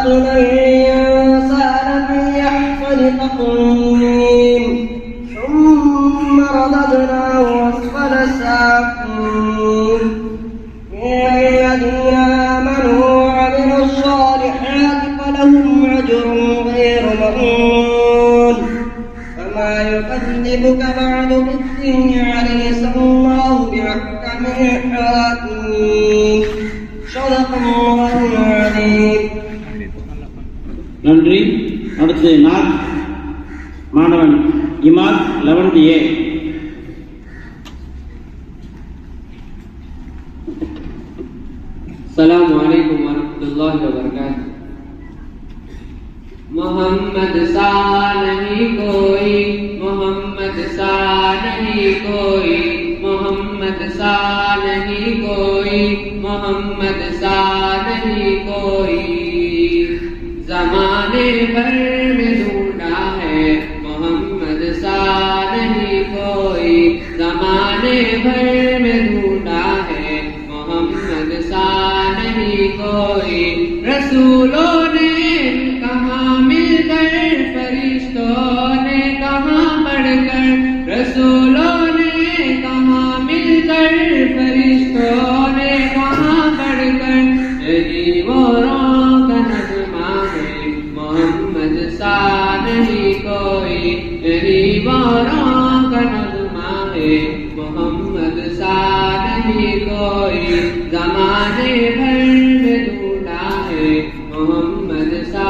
خلقنا الإنسان في أحسن تقويم ثم رددناه أسفل سافلين الذين آمنوا وعملوا الصالحات فلهم أجر غير ممنون فما يكذبك بعد بالدين أليس الله بأحكم الحاكمين صدق الله العظيم. நன்றி. அடுத்து மாணவன் இமாத் 11 A. अस्सलामु अलैकुम वरहमतुल्लाहि वबरकातुह। मोहम्मद सा नहीं कोई, मोहम्मद सा नहीं कोई, मोहम्मद सा नहीं कोई, मोहम्मद सा नहीं कोई। ज़माने भर में ढूंढा है, मोहम्मद सा नहीं कोई, ज़माने भर में ढूंढा है, मोहम्मद सा नहीं कोई। रसूलों ने कहाँ मिलकर, फरिश्तों ने कहाँ बढ़कर, रसूलों ने कहाँ मिलकर, फरिश्तों ने कहाँ बढ़कर। यही वो का नज़्मा है, मोहम्मद सा नहीं कोई, यही वो का नज़्मा है, मोहम्मद सा नहीं कोई। ज़माने भर में ढूंढा है, मोहम्मद सा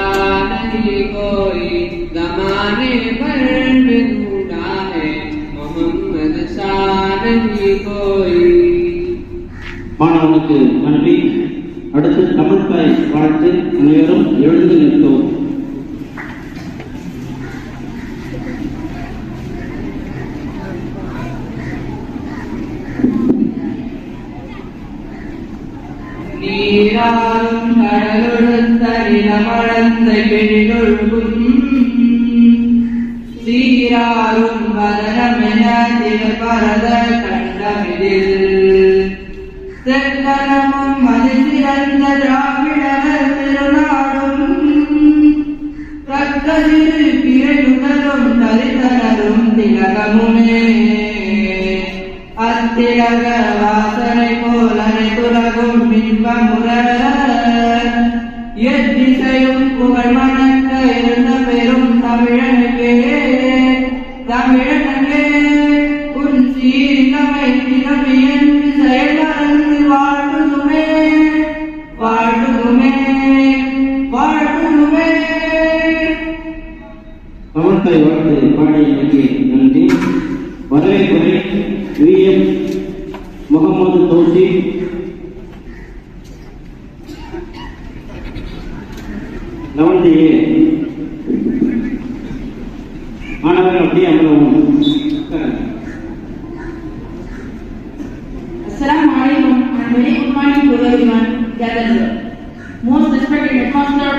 नहीं कोई, ज़माने भर में ढूंढा है, मोहम्मद सा नहीं कोई। மாணவனுக்கு நன்றி. அடுத்து தமிழ்தாய் வாழ்த்து. அனைவரும் எழுந்து நிற்கவும். நீராரும் கடலுடுத்த நிலமளந்த எழிலொழுகும், சீராரும் வதனமென திருப்பரத கண்டமிதில், தெற்கலமும் அது சிறந்த திராவிடர் திருநாடும், தக்கதிரு பிறனுதலும் தரிதனரும் திலகமுமே. அத்திலக வாசனை போல் அனைத்துலகும் இன்பமுற, எத்திசையும் புகழ் மணக்க இருந்த பெரும் தமிழனுக்கே, தமிழனுக்கே உன் சீர்கமை திறமையின் செயலறந்து வாழ்த்துதுமே, வாழ்த்துதுமே, வாழ்த்துதுமே. தமிழ்தாய் வாழ்த்து பாடியமைக்கு நன்றி. வரவேற்புரை VM முகமது தௌசீப். மாணவர்கள் அப்படியே அமரவும். Assalamu alaikum and very good morning to everyone gathered here. Most respected headmaster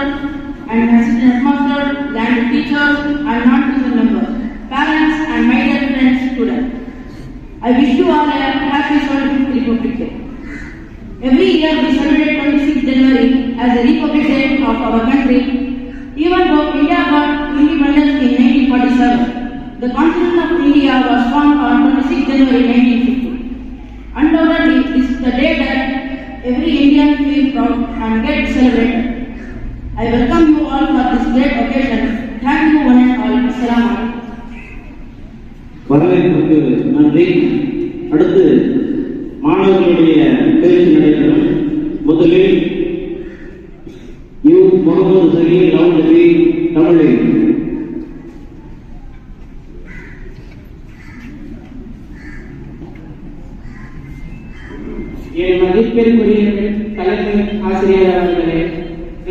and assistant headmaster, land teachers and non-teacher members, parents and my dear friends, students. I wish you all a happy 75th Republic Day. Every year we celebrate 26th January as the Republic Day of our country. Even though India got independence in 1947, the continent of India was formed on 26th January 1950. Undoubtedly, this is the day that every Indian feels proud and gets celebrated. I welcome you all for this great occasion. Thank you one and all. Assalamu alaikum. வரவேற்புக்கு நன்றி. அடுத்து மாணவர்களுடைய பேச்சு நடைபெறும். முதலில் முகமது சலீம் லவுண்டவி தமிழில். என் மதிப்பிற்குரிய தலைமை ஆசிரியர் அவர்களே,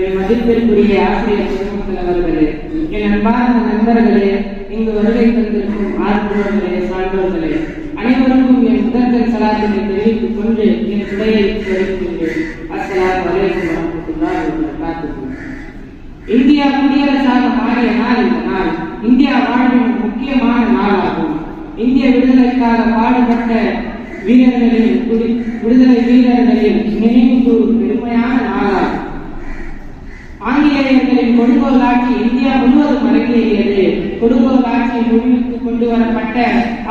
என் மதிப்பிற்குரிய ஆசிரியர் பெருமக்கள் அவர்களே, என் அன்பார்ந்த நண்பர்களே, இங்கு வருகை தந்திருக்கும் ஆர்வலர்களே, சான்றோர்களே, அனைவருக்கும் என் முதற்கண் சலாத்தினை தெரிவித்துக் கொண்டு என் உரையை தெரிவிக்கின்றேன். அஸ்ஸலாமு அலைக்கும் வரஹ்மத்துல்லாஹி வபரகாத்துஹு. இந்தியா குடியரசாக மாறிய நாள் இந்த நாள் இந்தியா வாழ்வின் முக்கியமான நாளாகும். இந்திய விடுதலைக்காக பாடுபட்ட வீரர்களின் விடுதலை வீரர்களின் நினைவு பெருமையான நாளாகும். ஆங்கிலேயர் ஏறியது. கொடுங்கோல் ஆட்சி முடிவுக்கு கொண்டு வரப்பட்ட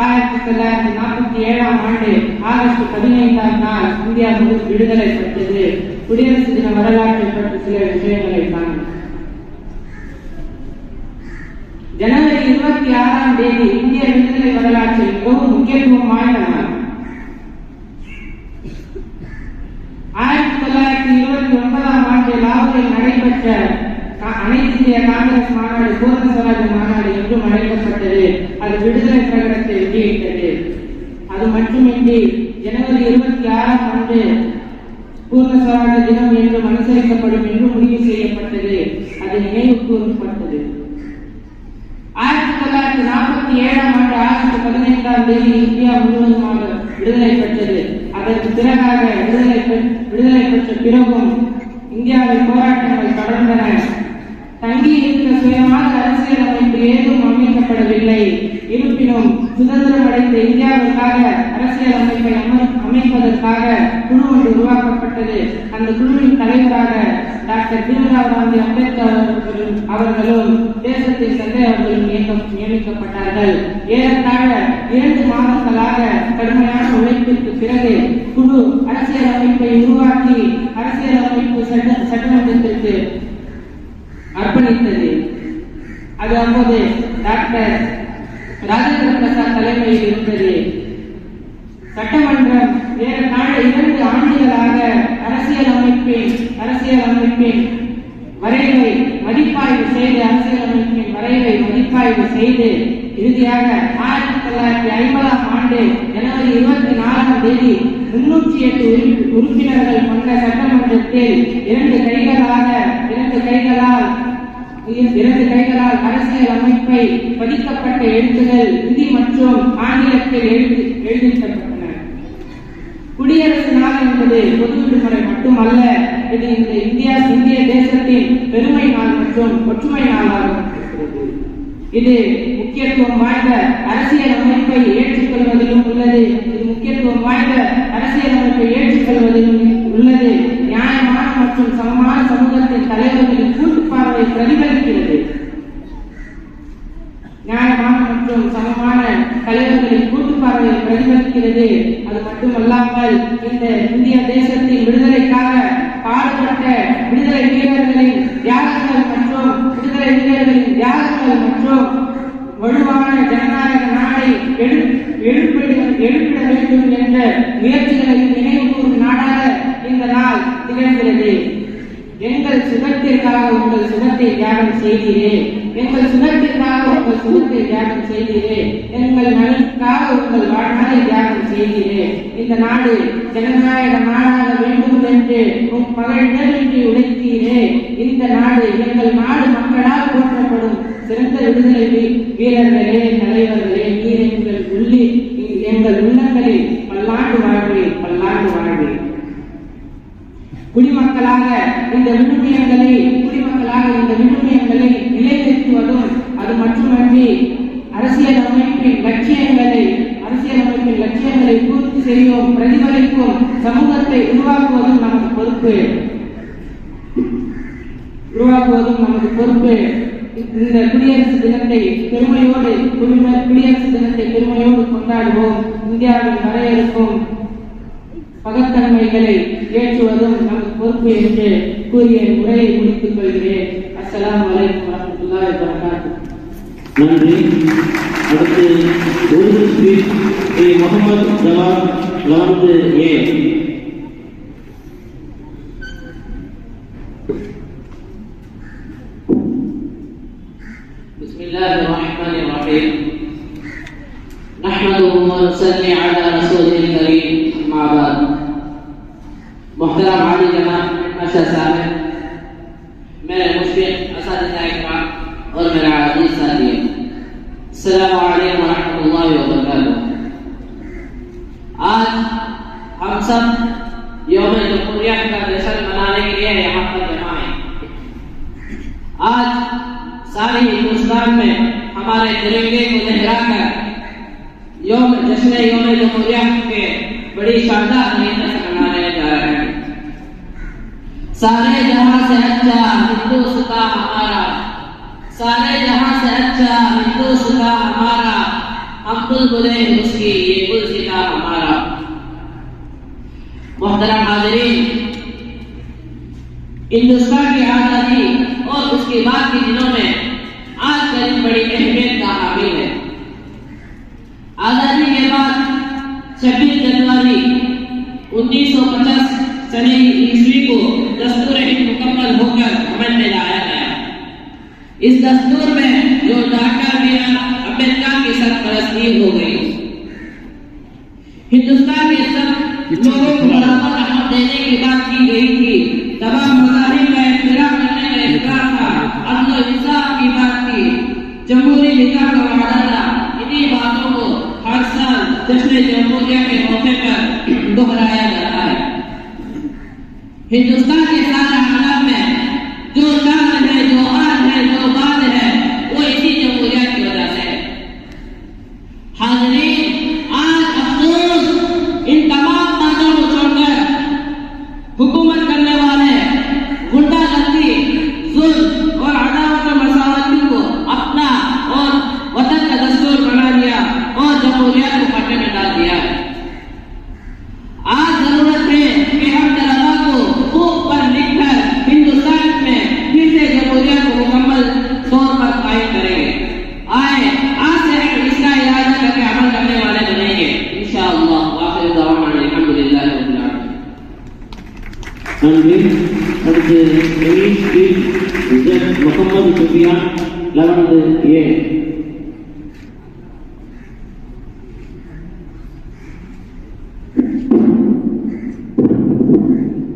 1947ஆம் ஆண்டு ஆகஸ்ட் 15ஆம் நாள் இந்தியா விடுதலை பெற்றது. குடியரசு தின வரலாற்றை பற்றி சில விஷயங்களை காணும். ஜனவரி 26ஆம் தேதி இந்திய விடுதலை வரலாற்றில் மிகவும் முக்கியத்துவம் வாய்ந்த நாள். 1929ஆம் ஆண்டு லாகூரில் நடைபெற்ற அனைத்து இந்திய காங்கிரஸ் மாநாடு பூர்ண ஸ்வராஜ் மாநாடு என்றும் அழைக்கப்பட்டது. அது விடுதலை பிரகடனத்தை வெளியிட்டது. அது மட்டுமின்றி ஜனவரி 26ஆம் ஆண்டு பூர்ண ஸ்வராஜ் தினம் என்றும் அனுசரிக்கப்படும் என்று முடிவு செய்யப்பட்டது. அது நினைவு கூறப்பட்டது. 1947ஆம் ஆண்டு ஆகஸ்ட் 15ஆம் தேதி இந்தியா முழுவதுமாக விடுதலை பெற்றது. அதற்கு பிறகாக விடுதலை பெற்ற பிறகும் இந்தியாவில் போராட்டங்கள் தொடர்ந்தன. தங்கி இருக்க சுயமாக அரசியல் அமைப்பு ஏதும் அமைக்கப்படவில்லை. இருப்பினும் சுதந்திரம் அடைந்த இந்தியாவிற்காக அரசியல் அமைப்பை அமைப்பதற்காக குழு ஒன்று உருவாக்கப்பட்டது. அந்த குழுவின் தலைவராக டாக்டர் பீம்ராவ் காந்தி அம்பேத்கர் அவர்களும் தேசத்தின் தந்தை அவர்களும் நியமிக்கப்பட்டார்கள். ஏறத்தாழ 2 மாதங்களாக கடுமையான உழைப்பிற்கு பிறகு குழு அரசியல் அமைப்பை உருவாக்கி அரசியல் அமைப்பு சட்டமன்றத்திற்கு அர்ப்பணித்தது. அது அப்போது டாக்டர் ராஜேந்திர பிரசாத் தலைமையில் இருந்தது. சட்டமன்றம் ஏறத்தாழ 2 ஆண்டுகளாக அரசியல் அமைப்பின் வரைவை மதிப்பாய்வு செய்து இறுதியாக 1950ஆம் ஆண்டு ஜனவரி 24ஆம் தேதி 308 உறுப்பினர்கள் கொண்ட சட்டமன்றத்தில் 2 கைகளால் அரசியல் அமைப்பை பதிக்கப்பட்ட எழுத்துகள் இந்தி மற்றும் ஆங்கிலத்தில் எழுதிக்கப்பட்டன. குடியரசு நாள் என்பது பொது விடுமுறை மட்டுமல்ல, இது இந்த இந்திய தேசத்தின் பெருமை நாள் மற்றும் ஒற்றுமை நாளாகும். இது முக்கியத்துவம் வாய்ந்த அரசியல் அமைப்பை ஏற்றுக்கொள்வதிலும் உள்ளது. நியாயமான மற்றும் சமமான சமூகத்தின் தலைவர்களின் கூட்டு பார்வை பிரதிபலிக்கிறது. அது மட்டுமல்லாமல் இந்த இந்திய தேசத்தின் விடுதலைக்காக பாடுபட்ட விடுதலை வீரர்களின் தியாகங்கள் மற்றும் வலுவான ஜனநாயக நாடை எழுப்பிட வேண்டும் என்ற முயற்சிகளையும் நினைவு கூறும் நாடாக இந்த நாள் திகழ்கிறது. எங்கள் சுகத்திற்காக உங்கள் சுகத்தை தியாகம் செய்தீரே, எங்கள் நலனுக்காக உங்கள் வாழ்நாளை தியாகம் செய்தீரே. இந்த நாடு ஜனநாயக நாடாக வேண்டும் என்று மகளிரின்றி உழைத்தீரே. இந்த நாடு எங்கள் நாடு மக்களால் போற்றப்படும் சிறந்த விடுதலை வீரர்களே, தலைவர்களே, நீர் எங்கள் உள்ளங்களில் பல்லாண்டு வாழ்வே. குடிமக்களாக இந்த விழுமியங்களை நிலைநிறுத்துவதும் அது மட்டுமன்றி அரசியல் அமைப்பின் லட்சியங்களை பூர்த்தி செய்யும் பிரதிபலிக்கும் சமூகத்தை உருவாக்குவதும் நமது பொறுப்பு. இந்த குடியரசு தினத்தை பெருமையோடு கொண்டாடுவோம். இந்தியாவின் வரையறுக்கும் பகத்தன்மைகளை ஏற்றுவதும் நமது பொறுப்பு என்று கூறிய உரையை முடித்துக் கொள்கிறேன். அஸ்ஸலாமு அலைக்கும் வரஹ்மத்துல்லாஹி வபரகாத்துஹு. நன்றி. அடுத்து உருது ஸ்பீச் முகமது ஜவாத் 11A. बिस्मिल्लाहिर्रहमानिर्रहीम नहमदुहु व नसल्ली अला रसूलिल करीम अम्मा बाद। मोहतरम आली जनाब माशा साहब, मेरे मुश्किल असातिज़ा इकराम और मेरा अज़ीज़ साथी, अस्सलामु अलैकुम व रहमतुल्लाहि व बरकातुहू। आज हम सब यौम जमहूरिया का जश्न मनाने के लिए यहाँ पर जमा हैं। आज सारे हिंदुस्तान में हमारे तिरंगे को लहराकर जश्न यौम जमहूरिया के बड़ी शानदार तरीके से मनाने जा रहे हैं। सारे जहां से अच्छा हिंदुस्तान हमारा, सारे जहां से अच्छा हिंदुस्तान हमारा, हम बुलबुलें उसकी, ये गुलसिता हमारा। मोहतरम हाज़रीन, हिंदुस्तान की आज़ादी और उसके बाद के दिनों में आज का दिन बड़ी अहमियत का हामिल है। आज़ादी के बाद 26 जनवरी 1950 सने ईस्वी को दस्तूर हिंद मुकम्मल होकर अमल में लाया गया। इस दस्तूर में जो डॉक्टर बीआर अम्बेडकर की सरपरस्ती हो गई। हिंदुस्तान के सब लोगों को बराबर हक देने की बात की गई थी। तमाम मज़ाहिब का एहतराम करने का इकरार था। अदल और इंसाफ की बात थी। जमहूरी निकाह का वादा था। इन्हीं बातों को हर साल जश्न जमहूरिया के मौके पर दोहराया जाता है। हिंदुस्तान के सारे आलम में जो शान है, जो आन है, जो बात है, वो इसी जमहूरिया की वजह से है। हाज़रीन, आज अफसोस इन तमाम बातों को छोड़कर हुकूमत करने वाले गुंडागर्दी, जुल्म और अदावत और मसावती को अपना और वतन का दस्तूर बना दिया और जमहूरियत को पट्टे में डाल दिया है। आज जरूरत है कि हम तलबा को खूब पर लिखकर हिंदुस्तान में फिर से जमहूरियत को मुकम्मल तौर पर कायम करेंगे। आए आज से हम इसका इरादा करके अमल करने वाले बनेंगे इंशाअल्लाह। आखिर दवाना अल्हम्दुलिल्लाह रब्बिल आलमीन। நன்றி. அடுத்து English team Z Muhammad Sufiyan 11th A.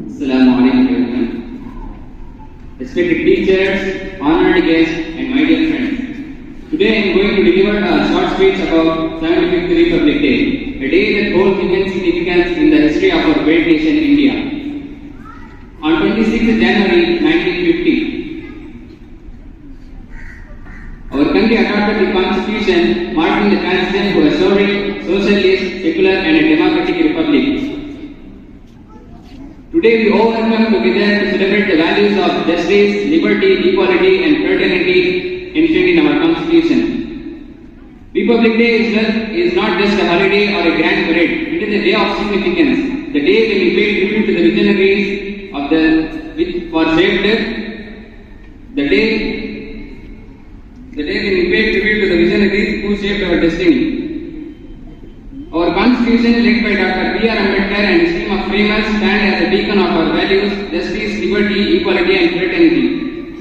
Assalamu alaikum everyone. Respected teachers, honored guests, and my dear friends. Today I am going to deliver a short speech about 75th Republic Day, a day that holds immense significance in the history of our great nation India. On 26th January 1950, our country adopted the Constitution marking the transition to a sovereign, socialist, secular and a democratic republic. Today we all come together to celebrate the values of justice, liberty, equality and fraternity enshrined in our Constitution. Republic Day is not just a holiday or a grand parade, it is a day of significance, the day when we pay tribute to the visionaries of the for shaped the day when we pay tribute to the visionaries who shaped our destiny. Our Constitution, led by Dr. B.R. Ambedkar and his team of framers, stand as a beacon of our values, justice, liberty, equality and fraternity.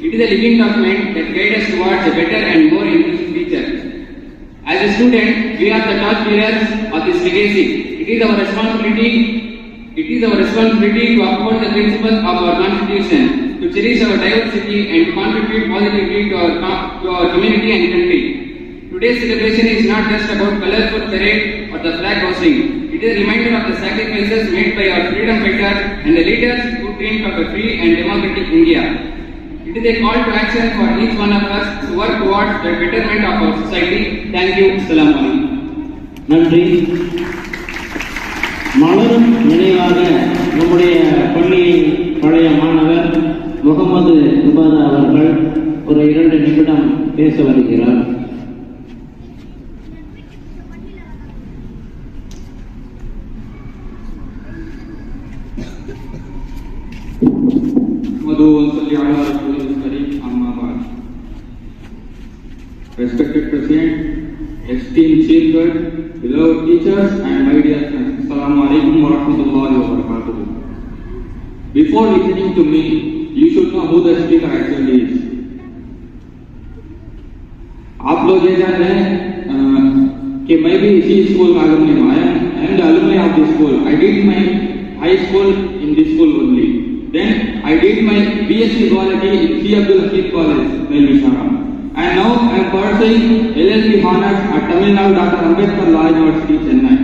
It is a living document that guides us towards a better and more inclusive future. As a student, we are the torchbearers of this legacy. It is our responsibility to uphold the principles of our Constitution, to cherish our diversity and to contribute positively to our community and country. Today's celebration is not just about colorful parade or the flag hosting. It is a reminder of the sacrifices made by our freedom fighters and the leaders who dreamed of a free and democratic India. It is a call to action for each one of us to work towards the betterment of our society. Thank you. Assalamu alaikum. நன்றி. மலரும் நினைவாக நம்முடைய பள்ளியின் பழைய மாணவர் முகமது உபாதா அவர்கள் ஒரு 2 நிமிடம் பேச வருகிறார். Respected President, esteemed Chief Guard, beloved teachers and my dear friends, Assalamu alaikum wa rahmatullahi wa barakatuh. Before listening to me, you should know who the speaker actually is. आप लोग ये जान रहे हैं कि मैं भी इसी स्कूल का alumni हूँ. I am the alumni of this school. I did my high school in this school only. Then I did my BSc Zoology in C. Abdul Hakim College, Melvishara. And now I am pursuing LLB honors at Tamil Nadu Dr. Ambedkar Law University, Chennai.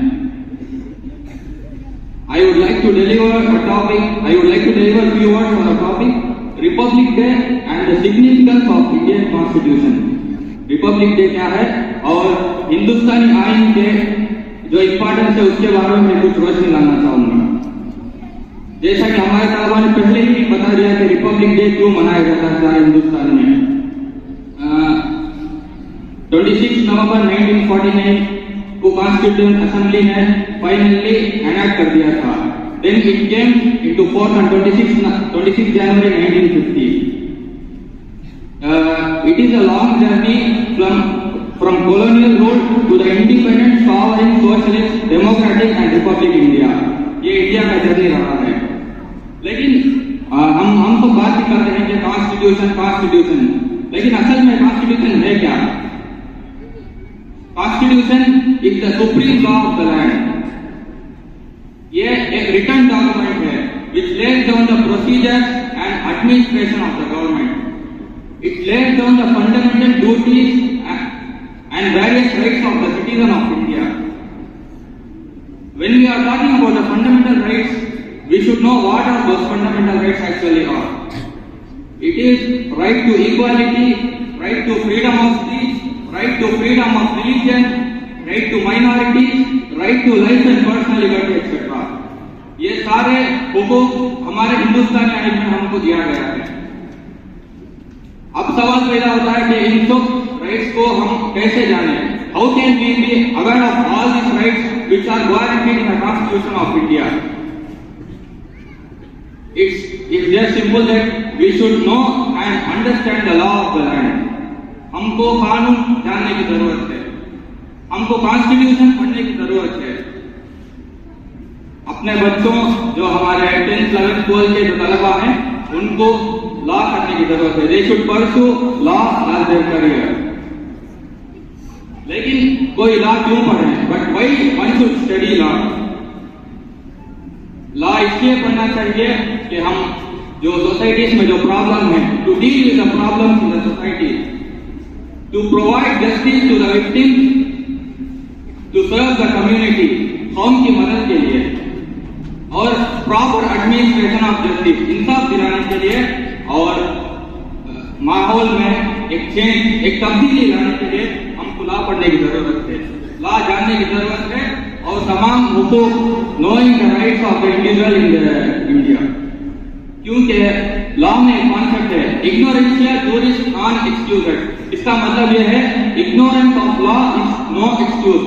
I would like to deliver few words on a topic, Republic Day and the significance of Indian Constitution. Republic Day क्या है और हिंदुस्तानी आइन के जो importance है उसके बारे में मैं कुछ रोशनी लाना चाहूँगा. जैसा कि हमारे तलबा ने पहले ही बता दिया कि रिपब्लिक डे क्यों मनाया जाता है सारे हिंदुस्तान में. 26 नवंबर 1949 को कॉन्स्टिट्यूएंट असेंबली ने फाइनली एनैक्ट कर दिया था. Then it came into force on 26 January 1950. It is a long journey from colonial rule to the independent, sovereign, socialist, democratic and republic India. ये इंडिया का जर्नी रहा है. लेकिन हम तो बात ही करते हैं कि कॉन्स्टिट्यूशन, लेकिन असल में कॉन्स्टिट्यूशन है क्या? Constitution is the supreme law of the land. ये एक रिटन डॉक्यूमेंट है which lays down the procedures and administration of the government. It lays down the fundamental duties and various rights of the citizen of India. When we are talking about the fundamental rights, we should know what are those fundamental rights actually are. It is right to equality, right to freedom of speech, right to freedom of religion, right to minorities, right to life and personal liberty, etc. ये सारे हुकूक हमारे हिंदुस्तानी आइन में हमको दिया गया है. अब सवाल पैदा होता है कि इन सब राइट्स को हम कैसे जानें? How can we be aware of all these rights which are guaranteed in the Constitution of India? It's just simple that we should know and understand the law of the land. हमको कानून जानने की जरूरत है, हमको constitution पढ़ने की जरूरत है. अपने बच्चों जो हमारे 10th 11th 12th के जो तलबा हैं उनको लॉ करने की जरूरत है. They should pursue law as their career. लेकिन कोई लॉ क्यों पढ़े? But why one should study law? Law इसलिए पढ़ना चाहिए कि हम जो सोसाइटीज में जो प्रॉब्लम है, to deal with the problems in the society, to provide justice to the victims, to serve the community, कौम की मदद के लिए, और प्रॉपर एडमिनिस्ट्रेशन ऑफ जस्टिस, इंसाफ दिलाने के लिए, और माहौल में एक चेंज, एक तब्दीली लाने के लिए हमको लॉ पढ़ने की जरूरत है, लॉ जानने की जरूरत है, और तमाम हुकूक, knowing the rights of the individual in India. क्योंकि लॉ में एक कॉन्सेप्ट है, इग्नोरेंशिया जुरिस नॉन एक्सक्यूजेड. इसका मतलब यह है ignorance of law is no excuse.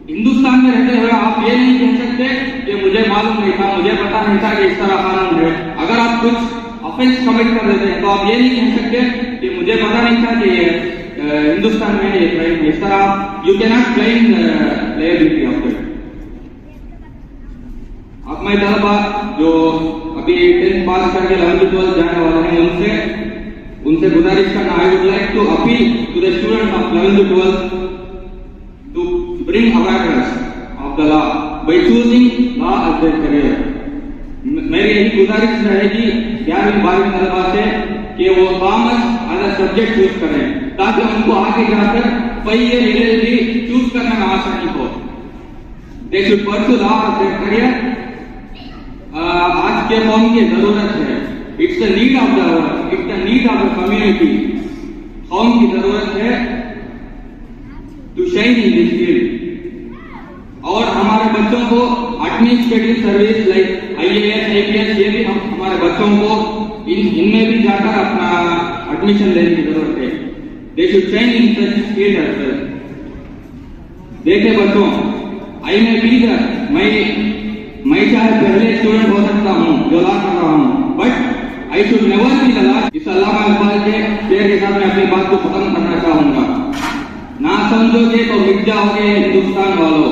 Hindustan में रहते हुए आप ये नहीं कह सकते कि मुझे मालूम नहीं था, मुझे पता नहीं था कि इस तरह कानून है. अगर आप कुछ ऑफेंस कमिट कर देते हैं तो आप ये नहीं कह सकते कि मुझे पता नहीं था कि हिंदुस्तान में ये क्राइम है. इस तरह you can not claim liability of it. अब मैं तलबा जो अभी 10th पास करके 11th 12th जाने वाले हैं उनसे गुजारिश करना, I would like to appeal to the students of 11th 12th to bring awareness of the law by choosing law as their career. मेरी यही गुजारिश रहेगी 11वीं 12वीं तलबा से कि वो commerce as a subject choose करें ताकि उनको आगे जाकर पीए LLB चूज करने में आसानी हो. They should pursue law as their career. आज के कौम की जरूरत है. It's the need of the hour. It's the need of the community. कौम की जरूरत है to shine in this field. और हमारे बच्चों को administrative service like IAS, IPS, ये भी हम हमारे बच्चों को इनमें भी जाकर अपना एडमिशन लेने की जरूरत है. They should shine in such field as well. देखे बच्चों, I may be the मैं चाहे पहले स्टूडेंट हो सकता हूँ जो लॉ कर रहा हूँ, but I should never be the last. इस अल्लामा इकबाल के शेर के साथ मैं अपनी बात को खत्म करना चाहूंगा. ना समझोगे तो मिट जाओगे हिंदुस्तान वालों,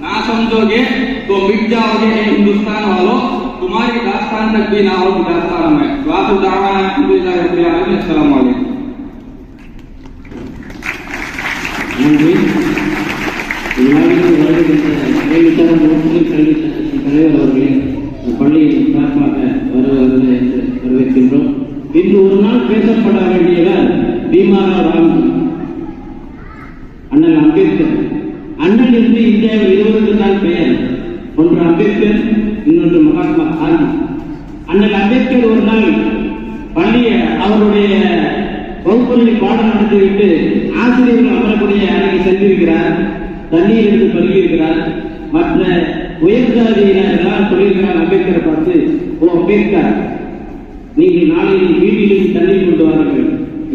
ना समझोगे तो मिट जाओगे हिंदुस्तान वालों, तुम्हारी दास्तान तक भी ना होगी दास्तान में. वासु दावाना अल्हम्दुलिल्लाह रब्बिल आलमीन. अस्सलाम वालेकुम. தலைவர் அவர்களே பள்ளியின் சார்பாக வருவதை வரவேற்கின்றோம். இன்று ஒரு நாள் பேசப்பட வேண்டியவர் பீமாராவ் ராம்ஜி, அண்ணல் அம்பேத்கர். அண்ணல் என்று இந்தியாவில் 20 தான் பெயர். ஒன்று அம்பேத்கர், இன்னொன்று மகாத்மா காந்தி. அண்ணல் அம்பேத்கர் ஒரு நாள் பள்ளியை அவருடைய வகுப்புகளில் பாடம் நடத்திவிட்டு ஆசிரியர்கள் அமரக்கூடிய அறைக்கு சென்றிருக்கிறார். தண்ணீர் எடுத்து பருகியிருக்கிறார். மற்ற உயர்ஜாதியினர் சொல்லியிருக்கிறார் அம்பேத்கரை பார்த்து, ஓ அம்பேத்கர், நீங்கள் நாளையில் வீட்டிலும் தண்ணீர் கொண்டு வாருங்கள்,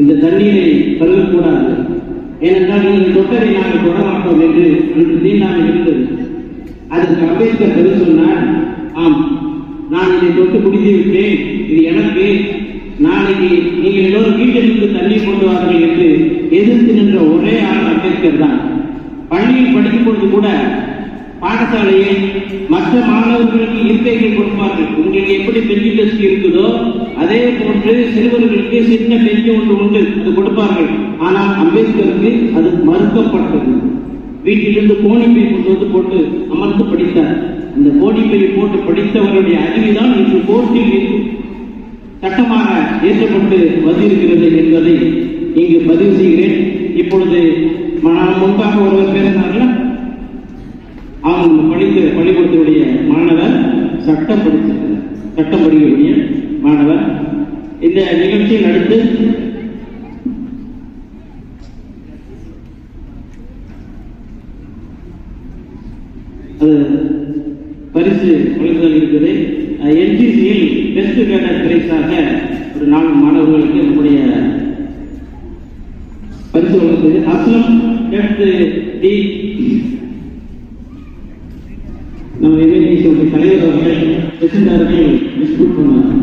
இந்த தண்ணீரை பருகக்கூடாது, ஏனென்றால் நீங்கள் தொட்டதை நாங்கள் தொட மாட்டோம் என்று அன்று தீண்டாமை இருந்தது. அதற்கு அம்பேத்கர் பதில் சொன்னார், ஆம், நான் இதை தொட்டு முடித்து விட்டேன், இது எனக்கு, நாளைக்கு நீங்கள் எல்லோரும் வீட்டிலிருந்து தண்ணீர் கொண்டு வார்கள் என்று எதிர்த்து நின்ற ஒரே ஆள் அம்பேத்கர் தான். பள்ளியில் படிக்கும் பொழுது கூட பாடசாலையில் மற்ற மாணவர்களுக்கு இருக்கைகள் கொடுப்பார்கள். உங்களுக்கு எப்படி பெஞ்சி டெஸ்க் இருக்குதோ அதே போன்று சிறுவர்களுக்கு சின்ன பெஞ்சு ஒன்று உண்டு, அது கொடுப்பார்கள். ஆனால் அம்பேத்கருக்கு அது மறுக்கப்பட்டது. வீட்டிலிருந்து கோணிப்பை கொண்டு வந்து போட்டு அமர்ந்து படித்தார். அந்த கோணிப்பையை போட்டு படித்தவருடைய அறிவுதான் இன்று கோர்ட்டில் சட்டமாக ஏற்றப்பட்டு வந்திருக்கிறது என்பதை இங்கு பதிவு செய்கிறேன். இப்பொழுது முன்பாக ஒருவர் பேசினார்கள், அவங்க படித்த பள்ளிக்கூடத்தினுடைய மாணவர், சட்டம் படிக்கக்கூடிய மாணவர். இந்த நிகழ்ச்சியில் அடுத்து அது பரிசு வழங்குதல் இருக்குது. என்சிசியில் பெஸ்ட் கேடர் பிரைஸாக ஒரு 4 மாணவர்களுக்கு நம்முடைய பரிசு வழங்குகிறது. அஸ்லம் டி நம்ம எம்ஏசியோட தலைவர் அவர்கள் பிரசிடண்ட் அவர்கள் டிஸ்ட்ரிபியூட் பண்ணாங்க.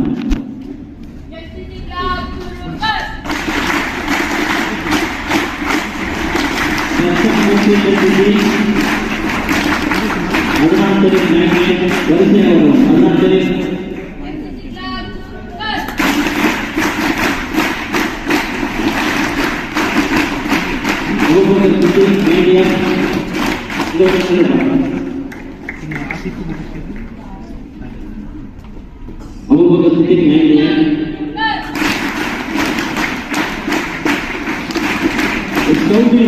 அதுதான் தெரியும், வரிசையாக வரும். அதுதான் தெரியும். மீடியா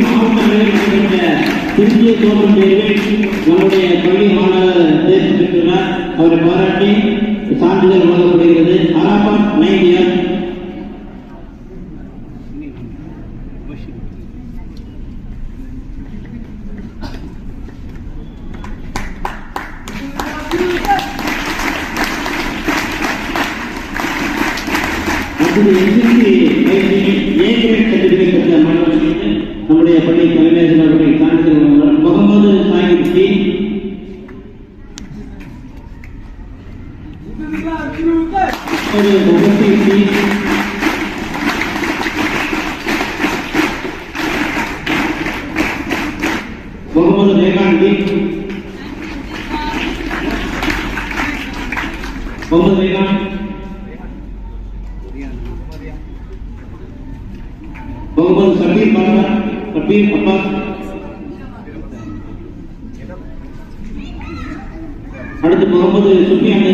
மாவட்டங்களில் நடைபெற்ற திருச்சிய தோற்றம் தேர்வில் நம்முடைய பள்ளி மாணவர் தேர்ச்சி பெற்றுள்ளார். அவரை பாராட்டி சான்றிதழ் வழங்கப்படுகிறது. ஆராபாத் 9 years. நம்முடைய பள்ளி தலைமையர் அவர்கள் சான்றிதழ் முகமது சாஹிப் முகமது ரேகான் முகமது ரேகான் முகமது சபீர் பாலா சபீர் அப்பாஸ். அடுத்து முகமது சுஃபியான்.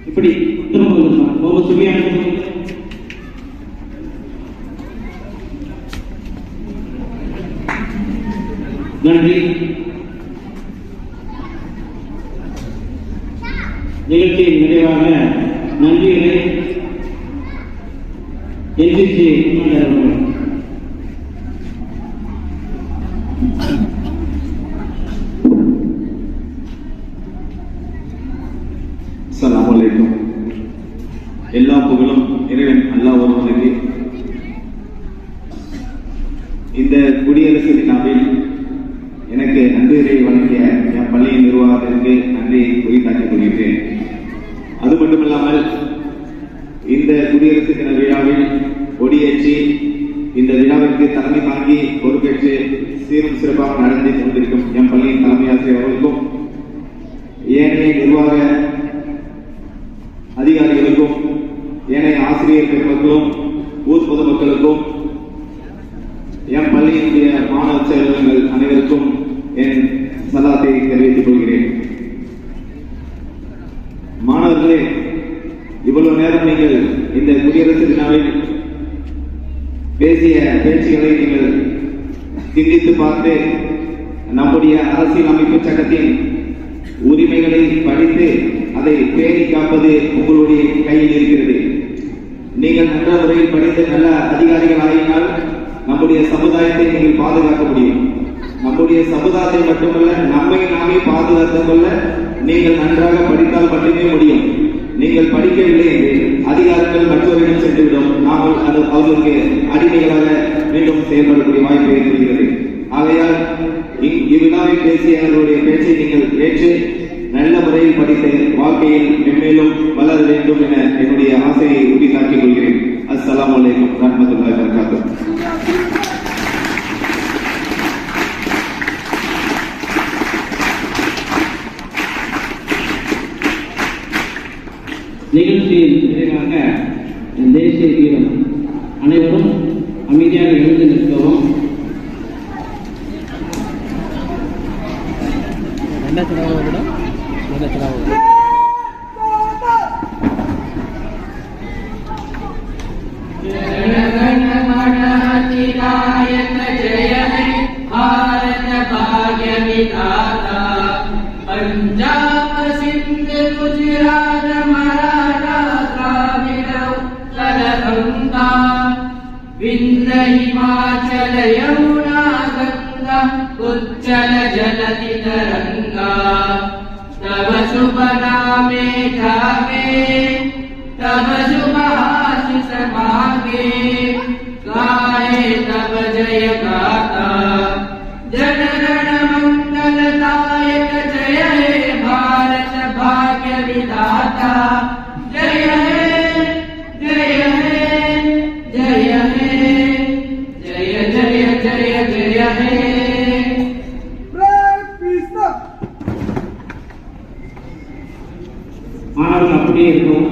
இப்படி முகமது சுஃபியான். நன்றி. நிகழ்ச்சியின் நிறைவாக நன்றிகளை என்சிசி அவர்கள். அஸ்ஸலாமு அலைக்கும். எல்லா புகழும் இறைவன் அல்லாஹ் ஒருவனுக்கு. இந்த குடியரசு விழாவில் எனக்கு நன்றியை வழங்கிய என் பள்ளியின் நிர்வாகத்திற்கு நன்றியை குறித்தாக்கிக் கொள்கிறேன். அது மட்டுமல்லாமல் இந்த குடியரசு தின விழாவில் கொடியேற்றி இந்த விழாவிற்கு தலைமை தாங்கி பொறுப்பேற்று சீரும் சிறப்பாக நடந்து கொண்டிருக்கும் என் பள்ளியின் தலைமை ஆசிரியர் அவர்களுக்கும் ஏனைய நிர்வாக அதிகாரிகளுக்கும் ஏனைய ஆசிரியர் பெருமக்களும் ஊர் பொதுமக்களுக்கும் என் பள்ளியினுடைய மாணவ செல்வங்கள் அனைவருக்கும் என் சலாத்தை தெரிவித்துக் கொள்கிறேன். மாணவர்களே, இவ்வளவு நேரம் நீங்கள் இந்த குடியரசு விழாவில் பேசிய பேச்சுகளை நீங்கள் சிந்தித்து பார்த்து நம்முடைய அரசியல் அமைப்பு சட்டத்தின் உரிமைகளை படித்து அதை பேணி காப்பது உங்களுடைய கையில் இருக்கிறது. நீங்கள் நல்ல முறையில் படித்து நல்ல அதிகாரிகள் ஆகினால் நம்முடைய சமுதாயத்தை நீங்கள் பாதுகாக்க முடியும். நம்முடைய சமுதாயத்தை மட்டுமல்ல, நம்மை நாமே பாதுகாத்துக் கொள்ள நீங்கள் நன்றாக படித்தால் மட்டுமே முடியும். நீங்கள் படிக்கவில்லை என்று அதிகாரங்கள் மற்றவரிடம் சென்றுவிடும். நாம் அவர்களுக்கு அடிமைகளாக மீண்டும் செயல்படக்கூடிய வாய்ப்பு ஏற்படுகிறது. ஆகையால் இவ்விழாவில் பேசிய அவர்களுடைய பேச்சை நீங்கள் ஏற்று நல்ல முறையில் படித்து வாழ்க்கையில் மென்மேலும் வளர வேண்டும் என என்னுடைய ஆசையை உறுதியாக்கிக் கொள்கிறேன். அஸ்ஸலாமு அலைக்கும் வரஹ்மத்துல்லாஹி வபரகாத்துஹு. நிகழ்ச்சியின் நிறைவாக தேசிய கீதம் அனைவரும் அமைதியாக எழுந்து நிற்கவும். नायक जय हे भारत भाग्य विधाता पंजाब सिंध गुजरात मराठा द्राविड़ उत्कल गंगा विंध्य हिमाचल यमुना गंगा उच्चल जलधि तरंगा तब शुभ नामे जागे तब शुभ आशीष मांगे गाए तब जय गाता जन गण मंगलदायक जय हे भारत भाग्य विधाता जय हे जय हे जय हे जय जय जय जय हे மாணவர்கள் அப்படியே இருக்கும்.